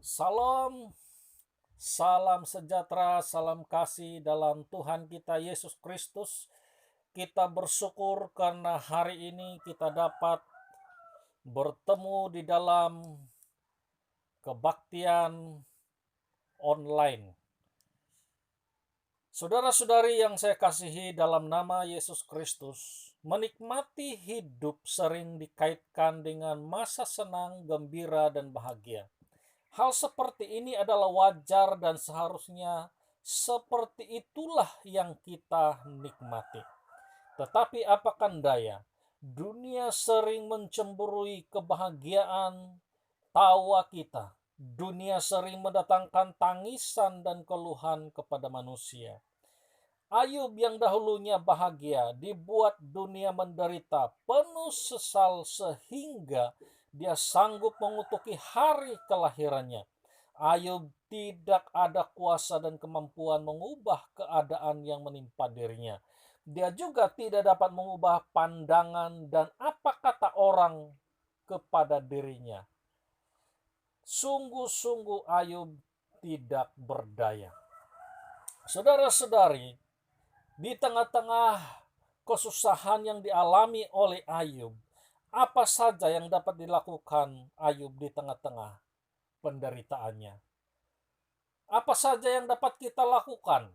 Salam, salam sejahtera, salam kasih dalam Tuhan kita Yesus Kristus. Kita bersyukur karena hari ini kita dapat bertemu di dalam kebaktian online. Saudara-saudari yang saya kasihi dalam nama Yesus Kristus, menikmati hidup sering dikaitkan dengan masa senang, gembira, dan bahagia. Hal seperti ini adalah wajar dan seharusnya seperti itulah yang kita nikmati. Tetapi apakah daya, dunia sering mencemburui kebahagiaan tawa kita. Dunia sering mendatangkan tangisan dan keluhan kepada manusia. Ayub yang dahulunya bahagia dibuat dunia menderita, penuh sesal sehingga dia sanggup mengutuki hari kelahirannya. Ayub tidak ada kuasa dan kemampuan mengubah keadaan yang menimpa dirinya. Dia juga tidak dapat mengubah pandangan dan apa kata orang kepada dirinya. Sungguh-sungguh Ayub tidak berdaya. Saudara-saudari, di tengah-tengah kesusahan yang dialami oleh Ayub, apa saja yang dapat dilakukan Ayub di tengah-tengah penderitaannya? Apa saja yang dapat kita lakukan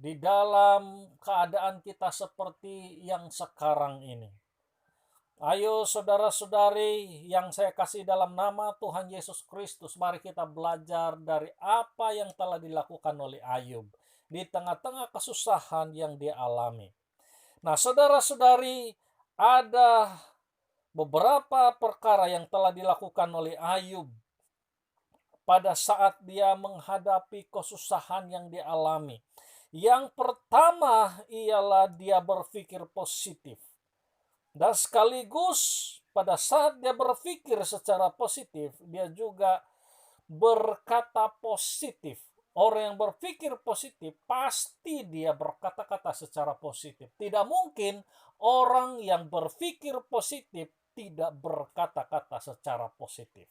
di dalam keadaan kita seperti yang sekarang ini? Ayo saudara-saudari yang saya kasih dalam nama Tuhan Yesus Kristus, mari kita belajar dari apa yang telah dilakukan oleh Ayub di tengah-tengah kesusahan yang dia alami. Nah, saudara-saudari, ada beberapa perkara yang telah dilakukan oleh Ayub pada saat dia menghadapi kesusahan yang dialami. Yang pertama ialah dia berpikir positif. Dan sekaligus pada saat dia berpikir secara positif, dia juga berkata positif. Orang yang berpikir positif pasti dia berkata-kata secara positif. Tidak mungkin orang yang berpikir positif tidak berkata-kata secara positif.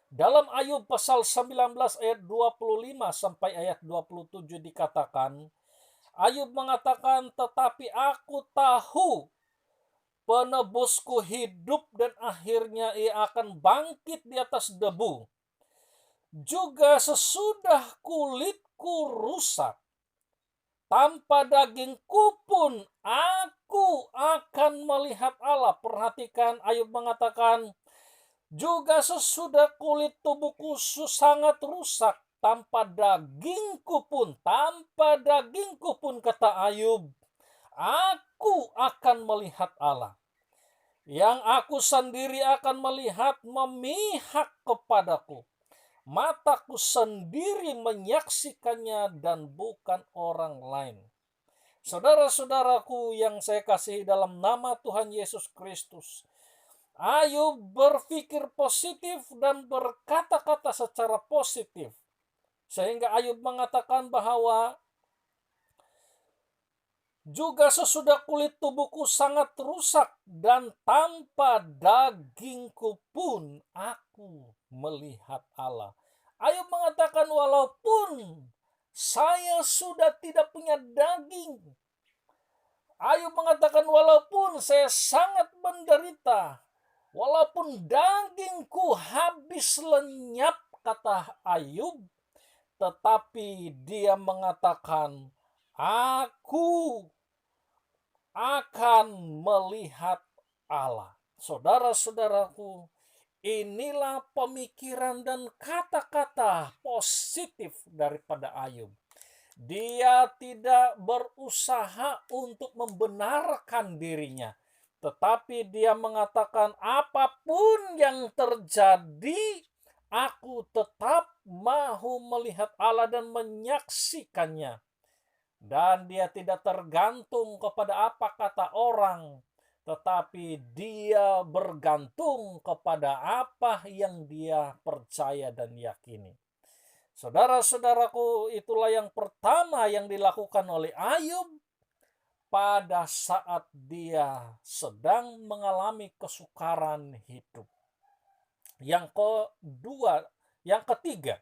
Dalam Ayub pasal 19 ayat 25 sampai ayat 27 dikatakan, Ayub mengatakan, tetapi aku tahu penebusku hidup dan akhirnya ia akan bangkit di atas debu. Juga sesudah kulitku rusak, tanpa dagingku pun aku akan melihat Allah. Perhatikan, Ayub mengatakan, juga sesudah kulit tubuhku sangat rusak, tanpa dagingku pun, kata Ayub, aku akan melihat Allah. Yang aku sendiri akan melihat memihak kepadaku. Mataku sendiri menyaksikannya dan bukan orang lain. Saudara-saudaraku yang saya kasihi dalam nama Tuhan Yesus Kristus, Ayub berpikir positif dan berkata-kata secara positif. Sehingga Ayub mengatakan bahwa juga sesudah kulit tubuhku sangat rusak dan tanpa dagingku pun aku melihat Allah. Ayub mengatakan walaupun saya sudah tidak punya daging. Ayub mengatakan walaupun saya sangat menderita. Walaupun dagingku habis lenyap, kata Ayub, tetapi dia mengatakan, aku akan melihat Allah. Saudara-saudaraku, inilah pemikiran dan kata-kata positif daripada Ayub. Dia tidak berusaha untuk membenarkan dirinya, tetapi dia mengatakan apapun yang terjadi, aku tetap mau melihat Allah dan menyaksikannya. Dan dia tidak tergantung kepada apa kata orang, tetapi dia bergantung kepada apa yang dia percaya dan yakini. Saudara-saudaraku, itulah yang pertama yang dilakukan oleh Ayub pada saat dia sedang mengalami kesukaran hidup. Yang kedua, yang ketiga,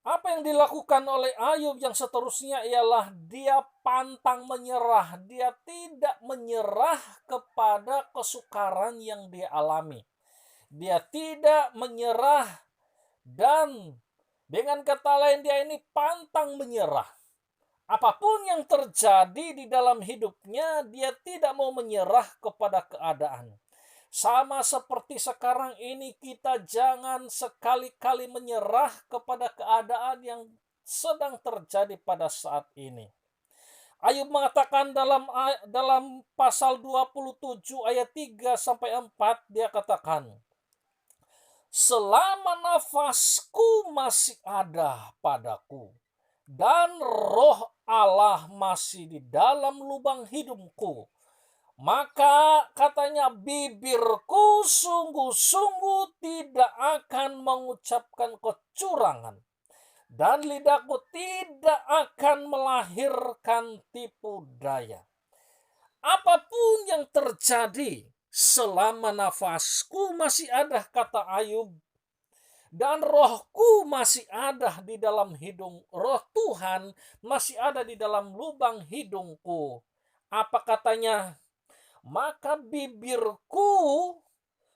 apa yang dilakukan oleh Ayub yang seterusnya ialah dia pantang menyerah. Dia tidak menyerah kepada kesukaran yang dia alami. Dia tidak menyerah, dan dengan kata lain dia ini pantang menyerah. Apapun yang terjadi di dalam hidupnya, dia tidak mau menyerah kepada keadaan. Sama seperti sekarang ini, kita jangan sekali-kali menyerah kepada keadaan yang sedang terjadi pada saat ini. Ayub mengatakan dalam pasal 27 ayat 3 sampai 4, dia katakan, selama nafasku masih ada padaku dan roh Allah masih di dalam lubang hidungku, maka katanya bibirku sungguh-sungguh tidak akan mengucapkan kecurangan dan lidahku tidak akan melahirkan tipu daya. Apapun yang terjadi, selama nafasku masih ada, kata Ayub, dan rohku masih ada di dalam hidung, roh Tuhan masih ada di dalam lubang hidungku. Apa katanya? Maka bibirku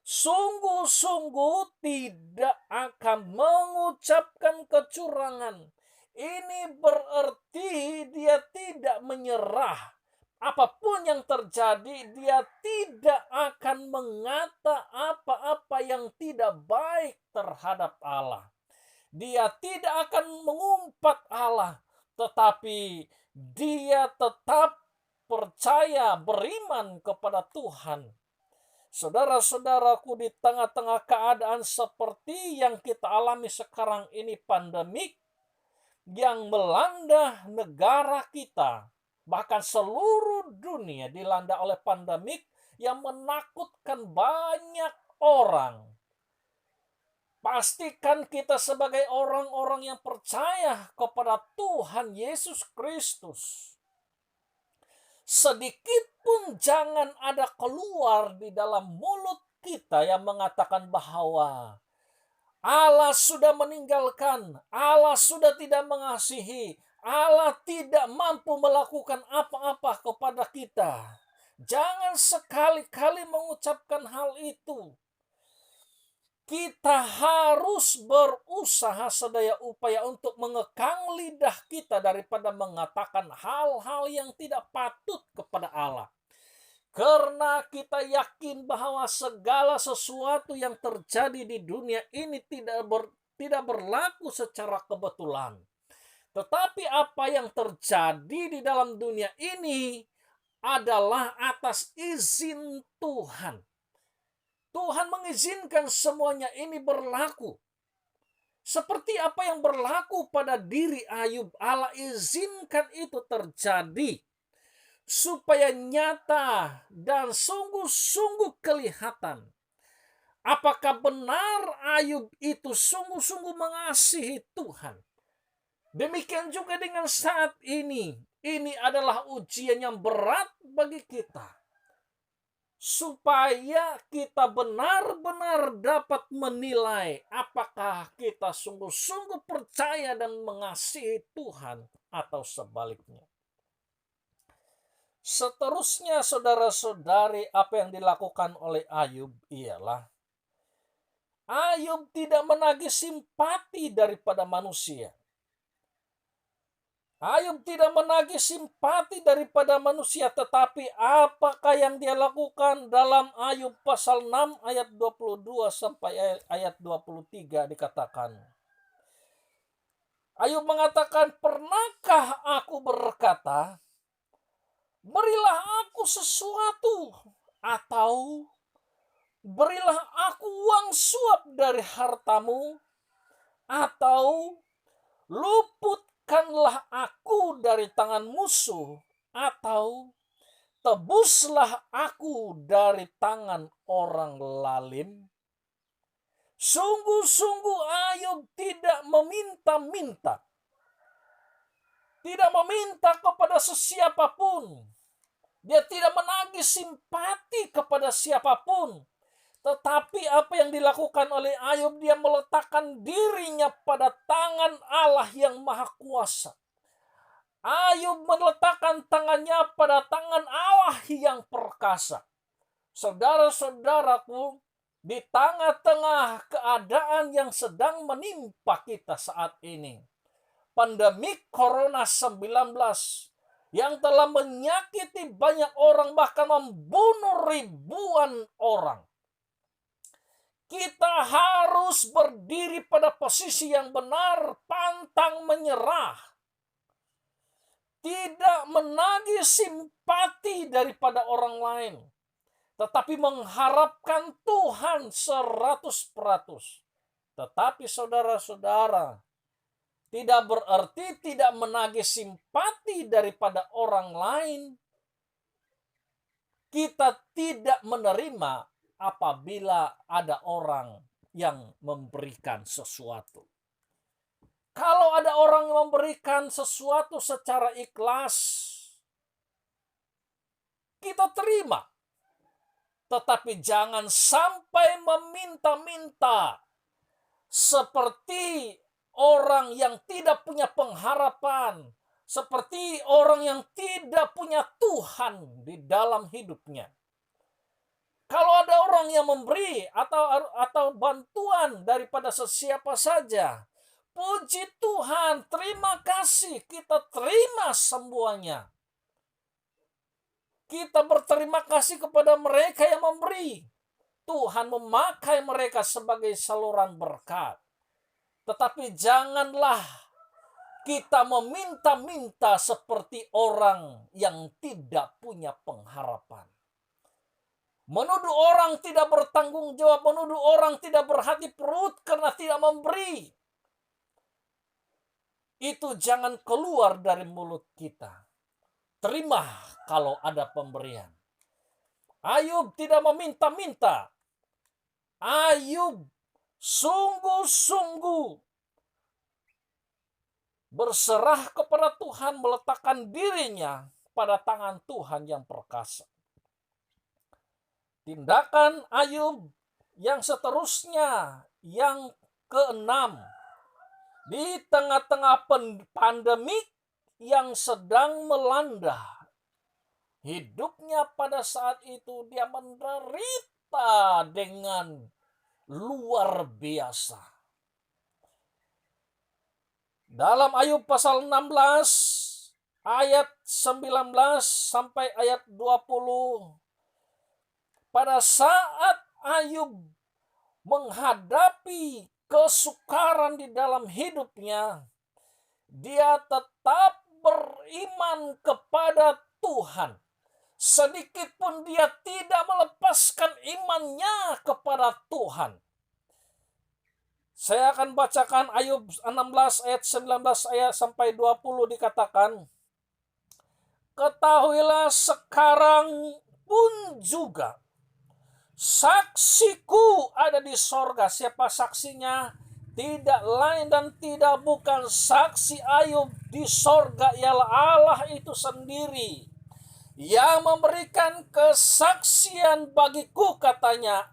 sungguh-sungguh tidak akan mengucapkan kecurangan. Ini berarti dia tidak menyerah. Apapun yang terjadi, dia tidak akan mengata apa-apa yang tidak baik terhadap Allah. Dia tidak akan mengumpat Allah, tetapi dia tetap percaya, beriman kepada Tuhan. Saudara-saudaraku, di tengah-tengah keadaan seperti yang kita alami sekarang ini, pandemik yang melanda negara kita, bahkan seluruh dunia dilanda oleh pandemik yang menakutkan banyak orang. Pastikan kita sebagai orang-orang yang percaya kepada Tuhan Yesus Kristus, sedikit pun jangan ada keluar di dalam mulut kita yang mengatakan bahwa Allah sudah meninggalkan, Allah sudah tidak mengasihi, Allah tidak mampu melakukan apa-apa kepada kita. Jangan sekali-kali mengucapkan hal itu. Kita harus berusaha sedaya upaya untuk mengekang lidah kita daripada mengatakan hal-hal yang tidak patut kepada Allah. Karena kita yakin bahwa segala sesuatu yang terjadi di dunia ini tidak berlaku secara kebetulan. Tetapi apa yang terjadi di dalam dunia ini adalah atas izin Tuhan. Tuhan mengizinkan semuanya ini berlaku. Seperti apa yang berlaku pada diri Ayub, Allah izinkan itu terjadi supaya nyata dan sungguh-sungguh kelihatan apakah benar Ayub itu sungguh-sungguh mengasihi Tuhan. Demikian juga dengan saat ini. Ini adalah ujian yang berat bagi kita, supaya kita benar-benar dapat menilai apakah kita sungguh-sungguh percaya dan mengasihi Tuhan atau sebaliknya. Seterusnya, saudara-saudari, apa yang dilakukan oleh Ayub ialah Ayub tidak menagih simpati daripada manusia. Ayub tidak menagih simpati daripada manusia, tetapi apakah yang dia lakukan dalam Ayub pasal 6 ayat 22 sampai ayat 23 dikatakan. Ayub mengatakan, pernahkah aku berkata, berilah aku sesuatu, atau berilah aku uang suap dari hartamu, atau luputkanlah aku dari tangan musuh, atau tebuslah aku dari tangan orang lalim. Sungguh-sungguh Ayub tidak meminta-minta, tidak meminta kepada sesiapapun. Dia tidak menagih simpati kepada siapapun, Tetapi apa yang dilakukan oleh Ayub, dia meletakkan dirinya pada tangan Allah yang Maha Kuasa. Ayub meletakkan tangannya pada tangan Allah yang perkasa. Saudara-saudaraku, di tengah-tengah keadaan yang sedang menimpa kita saat ini, pandemi Corona-19 yang telah menyakiti banyak orang, bahkan membunuh ribuan orang. Kita harus berdiri pada posisi yang benar, pantang menyerah. Tidak menagih simpati daripada orang lain, tetapi mengharapkan Tuhan 100%. Tetapi saudara-saudara, tidak berarti tidak menagih simpati daripada orang lain. Kita tidak menerima apabila ada orang yang memberikan sesuatu. Kalau ada orang yang memberikan sesuatu secara ikhlas, kita terima. Tetapi jangan sampai meminta-minta seperti orang yang tidak punya pengharapan, seperti orang yang tidak punya Tuhan di dalam hidupnya. Kalau ada orang yang memberi atau bantuan daripada sesiapa saja, puji Tuhan, terima kasih, kita terima semuanya. Kita berterima kasih kepada mereka yang memberi. Tuhan memakai mereka sebagai saluran berkat. Tetapi janganlah kita meminta-minta seperti orang yang tidak punya pengharapan. Menuduh orang tidak bertanggung jawab, menuduh orang tidak berhati perut karena tidak memberi. Itu jangan keluar dari mulut kita. Terima kalau ada pemberian. Ayub tidak meminta-minta. Ayub sungguh-sungguh berserah kepada Tuhan, meletakkan dirinya pada tangan Tuhan yang perkasa. Tindakan Ayub yang seterusnya, yang keenam, di tengah-tengah pandemi yang sedang melanda hidupnya pada saat itu, dia menderita dengan luar biasa. Dalam Ayub pasal 16 ayat 19 sampai ayat 20, pada saat Ayub menghadapi kesukaran di dalam hidupnya, dia tetap beriman kepada Tuhan. Sedikit pun dia tidak melepaskan imannya kepada Tuhan. Saya akan bacakan Ayub 16 ayat 19 ayat sampai 20, dikatakan, ketahuilah sekarang pun juga saksiku ada di sorga. Siapa saksinya? Tidak lain dan tidak bukan saksi Ayub di sorga ialah Allah itu sendiri yang memberikan kesaksian bagiku, katanya,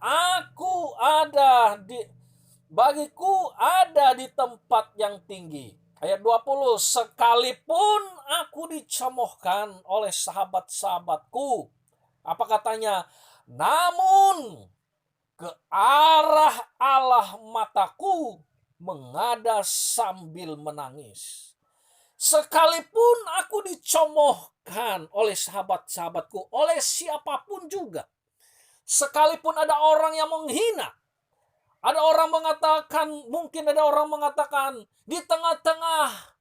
bagiku ada di tempat yang tinggi. Ayat 20, sekalipun aku dicemoohkan oleh sahabat-sahabatku. Apa katanya? Namun ke arah Allah mataku mengada sambil menangis. Sekalipun aku dicemoohkan oleh sahabat-sahabatku, oleh siapapun juga. Sekalipun ada orang yang menghina, ada orang mengatakan, mungkin ada orang mengatakan, di tengah-tengah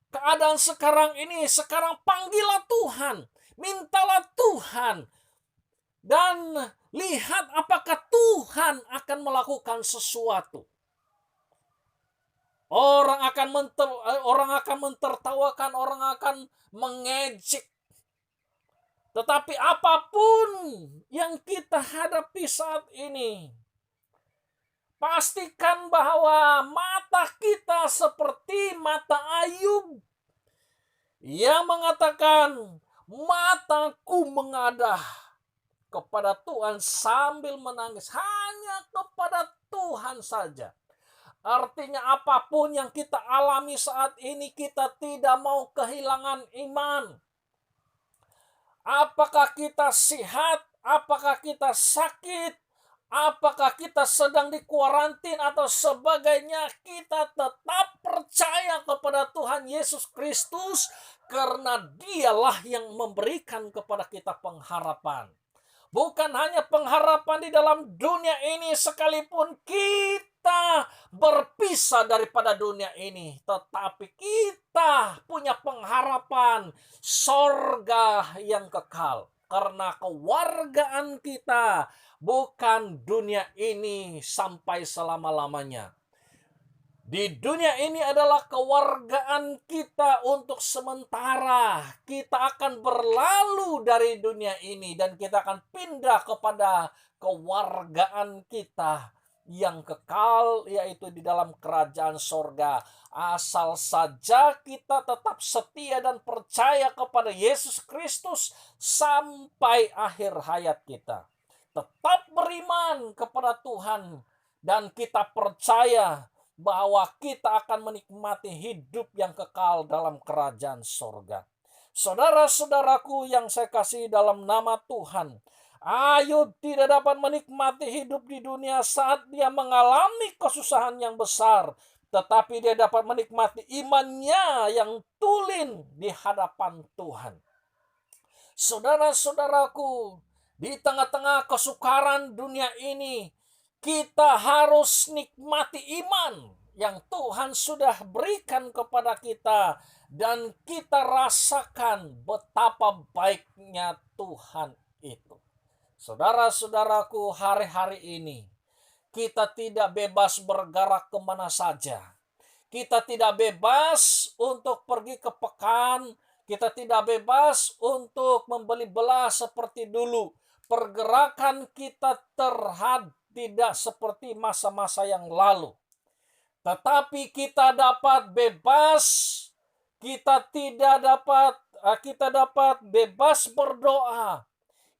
keadaan sekarang ini, sekarang panggillah Tuhan, mintalah Tuhan, dan lihat apakah Tuhan akan melakukan sesuatu. Orang akan mentertawakan, orang akan mengejek. Tetapi apapun yang kita hadapi saat ini, pastikan bahwa mata kita seperti mata Ayub yang mengatakan, mataku mengadah kepada Tuhan sambil menangis, hanya kepada Tuhan saja. Artinya apapun yang kita alami saat ini, kita tidak mau kehilangan iman. Apakah kita sehat, apakah kita sakit, apakah kita sedang di kuarantin atau sebagainya, kita tetap percaya kepada Tuhan Yesus Kristus karena Dialah yang memberikan kepada kita pengharapan. Bukan hanya pengharapan di dalam dunia ini, sekalipun kita berpisah daripada dunia ini, tetapi kita punya pengharapan sorga yang kekal. Karena kewargaan kita bukan dunia ini sampai selama-lamanya. Di dunia ini adalah kewargaan kita untuk sementara. Kita akan berlalu dari dunia ini dan kita akan pindah kepada kewargaan kita yang kekal, yaitu di dalam kerajaan sorga. Asal saja kita tetap setia dan percaya kepada Yesus Kristus sampai akhir hayat kita. Tetap beriman kepada Tuhan dan kita percaya bahwa kita akan menikmati hidup yang kekal dalam kerajaan sorga. Saudara-saudaraku yang saya kasih dalam nama Tuhan, Ayub tidak dapat menikmati hidup di dunia saat dia mengalami kesusahan yang besar, tetapi dia dapat menikmati imannya yang tulen di hadapan Tuhan. Saudara-saudaraku, di tengah-tengah kesukaran dunia ini, kita harus nikmati iman yang Tuhan sudah berikan kepada kita dan kita rasakan betapa baiknya Tuhan itu. Saudara-saudaraku, hari-hari ini kita tidak bebas bergerak kemana saja. Kita tidak bebas untuk pergi ke pekan. Kita tidak bebas untuk membeli belah seperti dulu. Pergerakan kita tidak seperti masa-masa yang lalu. Tetapi kita dapat bebas, kita dapat bebas berdoa.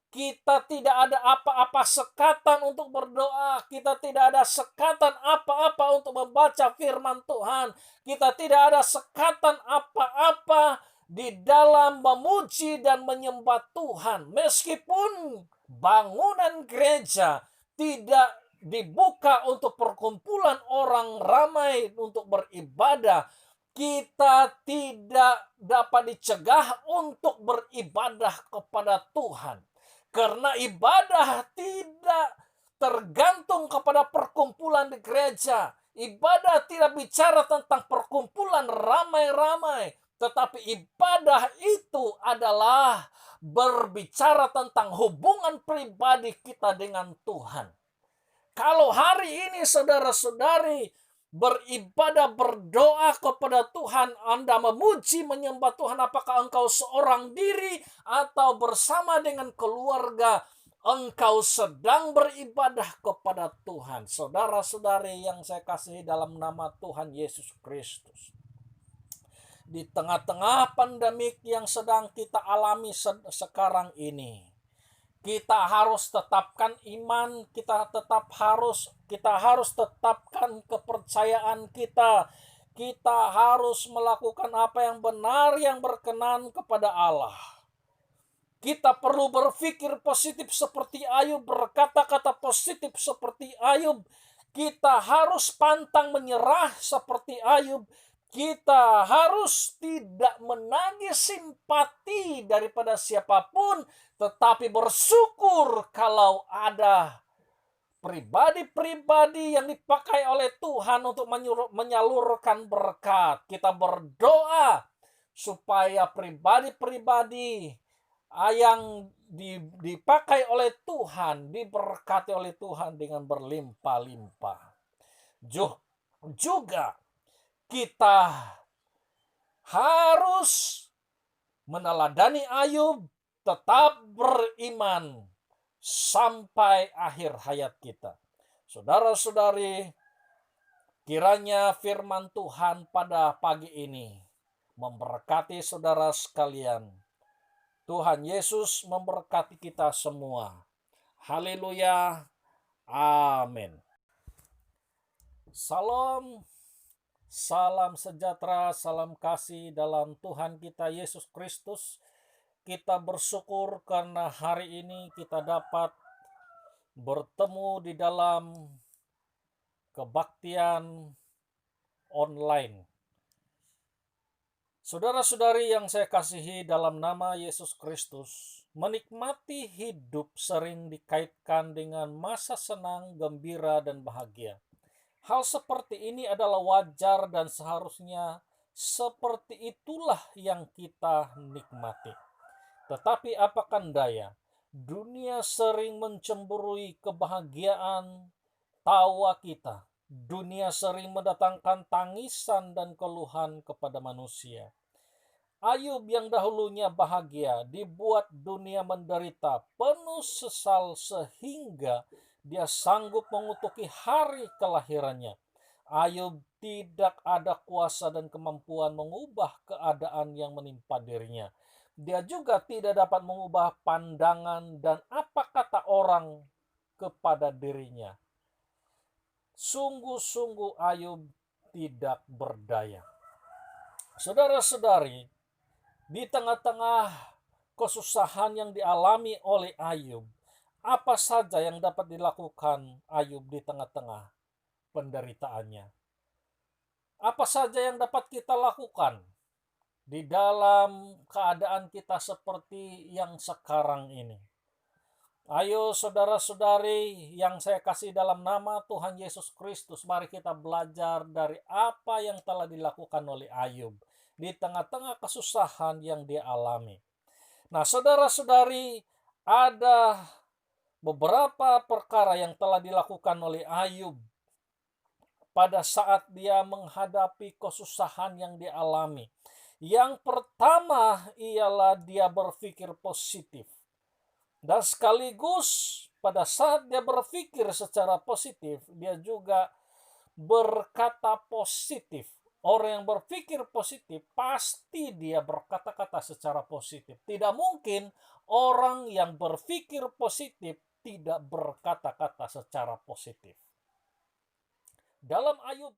Kita tidak ada apa-apa sekatan untuk berdoa. Kita tidak ada sekatan apa-apa untuk membaca firman Tuhan. Kita tidak ada sekatan apa-apa di dalam memuji dan menyembah Tuhan. Meskipun bangunan gereja tidak dibuka untuk perkumpulan orang ramai untuk beribadah, kita tidak dapat dicegah untuk beribadah kepada Tuhan. Karena ibadah tidak tergantung kepada perkumpulan di gereja. Ibadah tidak bicara tentang perkumpulan ramai-ramai, tetapi ibadah itu adalah berbicara tentang hubungan pribadi kita dengan Tuhan. Kalau hari ini saudara-saudari beribadah, berdoa kepada Tuhan, Anda memuji, menyembah Tuhan, apakah engkau seorang diri atau bersama dengan keluarga, engkau sedang beribadah kepada Tuhan. Saudara-saudari yang saya kasihi dalam nama Tuhan Yesus Kristus, di tengah-tengah pandemik yang sedang kita alami sekarang ini, kita harus tetapkan iman, kita harus tetapkan kepercayaan kita. Kita harus melakukan apa yang benar, yang berkenan kepada Allah. Kita perlu berpikir positif seperti Ayub, berkata-kata positif seperti Ayub. Kita harus pantang menyerah seperti Ayub. Kita harus tidak menagih simpati daripada siapapun, tetapi bersyukur kalau ada pribadi-pribadi yang dipakai oleh Tuhan untuk menyalurkan berkat. Kita berdoa supaya pribadi-pribadi yang dipakai oleh Tuhan, diberkati oleh Tuhan dengan berlimpah-limpah. Juga kita harus meneladani Ayub, tetap beriman sampai akhir hayat kita. Saudara-saudari, kiranya firman Tuhan pada pagi ini memberkati saudara sekalian. Tuhan Yesus memberkati kita semua. Haleluya. Amin. Salam, salam sejahtera, salam kasih dalam Tuhan kita Yesus Kristus. Kita bersyukur karena hari ini kita dapat bertemu di dalam kebaktian online. Saudara-saudari yang saya kasihi dalam nama Yesus Kristus, menikmati hidup sering dikaitkan dengan masa senang, gembira, dan bahagia. Hal seperti ini adalah wajar dan seharusnya seperti itulah yang kita nikmati. Tetapi apakan daya, dunia sering mencemburui kebahagiaan tawa kita. Dunia sering mendatangkan tangisan dan keluhan kepada manusia. Ayub yang dahulunya bahagia dibuat dunia menderita, penuh sesal sehingga dia sanggup mengutuki hari kelahirannya. Ayub tidak ada kuasa dan kemampuan mengubah keadaan yang menimpa dirinya. Dia juga tidak dapat mengubah pandangan dan apa kata orang kepada dirinya. Sungguh-sungguh Ayub tidak berdaya. Saudara-saudari, di tengah-tengah kesusahan yang dialami oleh Ayub, apa saja yang dapat dilakukan Ayub di tengah-tengah penderitaannya? Apa saja yang dapat kita lakukan di dalam keadaan kita seperti yang sekarang ini? Ayo saudara-saudari yang saya kasih dalam nama Tuhan Yesus Kristus, mari kita belajar dari apa yang telah dilakukan oleh Ayub di tengah-tengah kesusahan yang dia alami. Nah, saudara-saudari, ada beberapa perkara yang telah dilakukan oleh Ayub pada saat dia menghadapi kesusahan yang dia alami. Yang pertama ialah dia berpikir positif. Dan sekaligus pada saat dia berpikir secara positif, dia juga berkata positif. Orang yang berpikir positif pasti dia berkata-kata secara positif. Tidak mungkin orang yang berpikir positif tidak berkata-kata secara positif. Dalam Ayub